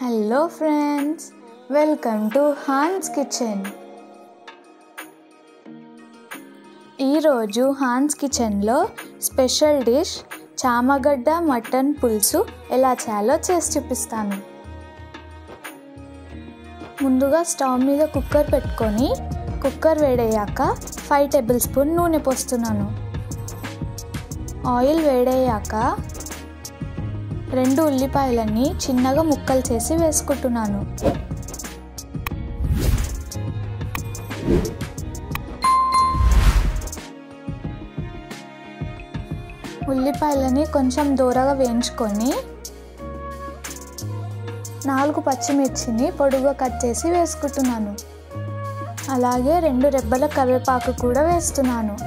Hello friends, welcome to Hans kitchen. ఈరోజు Hans కిచెన్లో special dish చామగడ్డ మటన్ పులుసు ఎలా చేయాలో చేసి చూపిస్తాను. ముందుగా స్టవ్ మీద కుక్కర్ పెట్టుకొని కుక్కర్ వేడయ్యాక 5 టేబుల్ స్పూన్ నూనె పోస్తున్నాను. ఆయిల్ వేడయ్యాక 2 ఉల్లిపాయలని చిన్నగా ముక్కలు చేసి వేసుకుంటున్నాను. ఉల్లిపాయలని కొంచెం దూరగా వేయించుకొని 4 పచ్చిమిర్చిని పొడుగుగా కట్ చేసి వేసుకుంటున్నాను. అలాగే 2 రెబ్బల కరివేపాకు కూడా వేస్తున్నాను.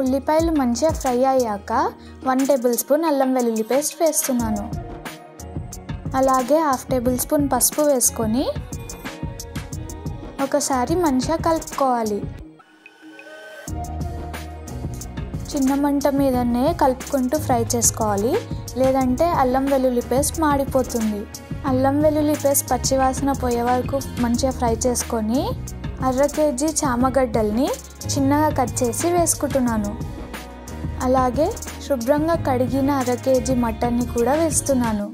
ఉల్లిపాయలు మంచిగా ఫ్రై అయ్యాక 1 టేబుల్ స్పూన్ అల్లం వెల్లుల్లి పేస్ట్ వేస్తున్నాను. అలాగే 1/2 టేబుల్ స్పూన్ పసుపు వేసుకొని ఒకసారి మంచిగా కలుపుకోవాలి. చిన్న మంట మీదనే కలుపుకుంటూ ఫ్రై చేసుకోవాలి, లేదంటే అల్లం వెల్లుల్లి పేస్ట్ మాడిపోతుంది. అల్లం వెల్లుల్లి పేస్ట్ పచ్చివాసన పోయే వరకు మంచిగా ఫ్రై చేసుకొని 1/2 కేజీ చామగడ్డల్ని చిన్నగా కట్ చేసి వేసుకుంటున్నాను. అలాగే శుభ్రంగా కడిగిన 1/2 కేజీ మటన్ని కూడా వేస్తున్నాను.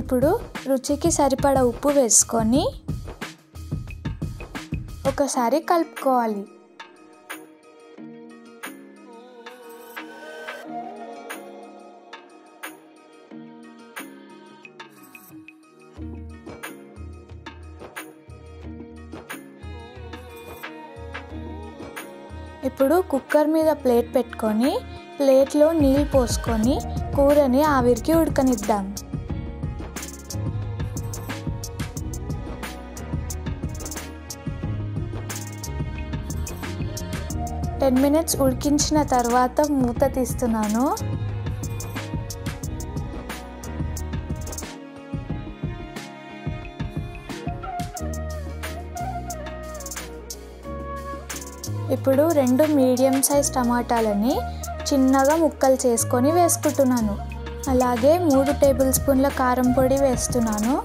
ఇప్పుడు రుచికి సరిపడా ఉప్పు వేసుకొని ఒకసారి కలుపుకోవాలి. ఇప్పుడు కుక్కర్ మీద ప్లేట్ పెట్టుకొని ప్లేట్లో నీళ్ళు పోసుకొని కూరని ఆవిరికి ఉడకనిద్దాం. $10 minutes ఉడికించిన తర్వాత మూత తీస్తున్నాను. ఇప్పుడు 2 మీడియం సైజ్ టమాటాలని చిన్నగా ముక్కలు చేసుకొని వేసుకుంటున్నాను. అలాగే 3 టేబుల్ స్పూన్ల కారం పొడి వేస్తున్నాను.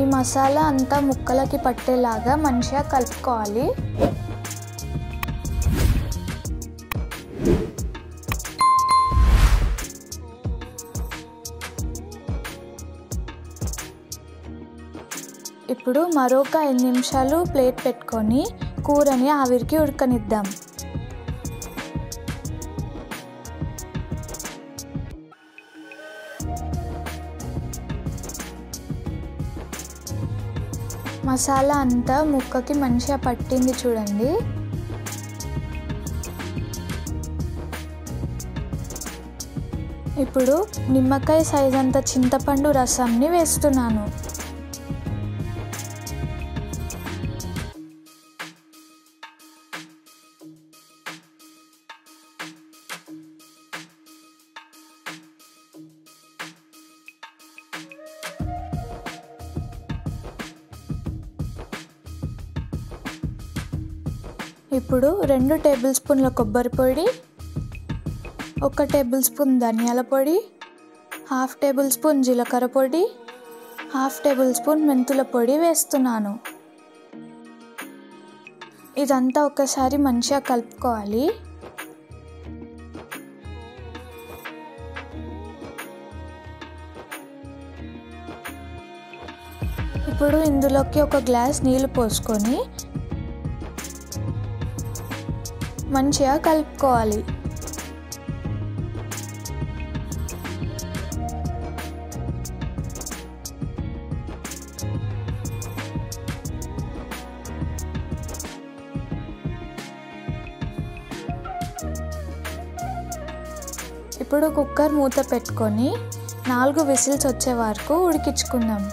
ఈ మసాలా అంతా ముక్కలకి పట్టేలాగా మంచిగా కలుపుకోవాలి. ఇప్పుడు మరొక 5 నిమిషాలు ప్లేట్ పెట్టుకొని కూరని ఆవిరికి ఉడకనిద్దాం. మసాలా అంతా ముక్కకి మంచిగా పట్టింది చూడండి. ఇప్పుడు నిమ్మకాయ సైజ్ అంత చింతపండు రసంని వేస్తున్నాను. ఇప్పుడు 2 టేబుల్ స్పూన్ల కొబ్బరి పొడి, 1 టేబుల్ స్పూన్ ధనియాల పొడి, 1/2 టేబుల్ స్పూన్ జీలకర్ర పొడి, 1/2 టేబుల్ స్పూన్ మెంతుల పొడి వేస్తున్నాను. ఇదంతా ఒకసారి మంచిగా కలుపుకోవాలి. ఇప్పుడు ఇందులోకి 1 గ్లాస్ నీళ్ళు పోసుకొని మంచిగా కలుపుకోవాలి. ఇప్పుడు కుక్కర్ మూత పెట్టుకొని 4 విజిల్స్ వచ్చే వరకు ఉడికించుకుందాం.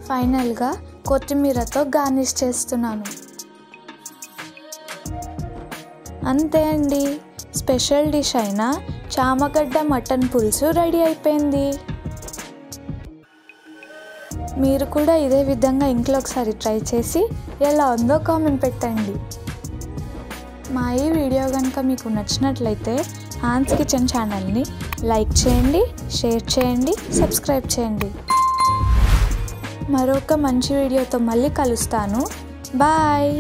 ఫైనల్గా కొత్తిమీరతో గార్నిష్ చేస్తున్నాను. అంతే అండి, స్పెషల్ డిష్ అయిన చామగడ్డ మటన్ పులుసు రెడీ అయిపోయింది. మీరు కూడా ఇదే విధంగా ఇంట్లో ఒకసారి ట్రై చేసి ఎలా ఉందో కామెంట్ పెట్టండి. మా ఈ వీడియో కనుక మీకు నచ్చినట్లయితే హాన్స్ కిచెన్ ఛానల్ని లైక్ చేయండి, షేర్ చేయండి, సబ్స్క్రైబ్ చేయండి. మరొక మంచి వీడియోతో మళ్ళీ కలుస్తాను. బాయ్.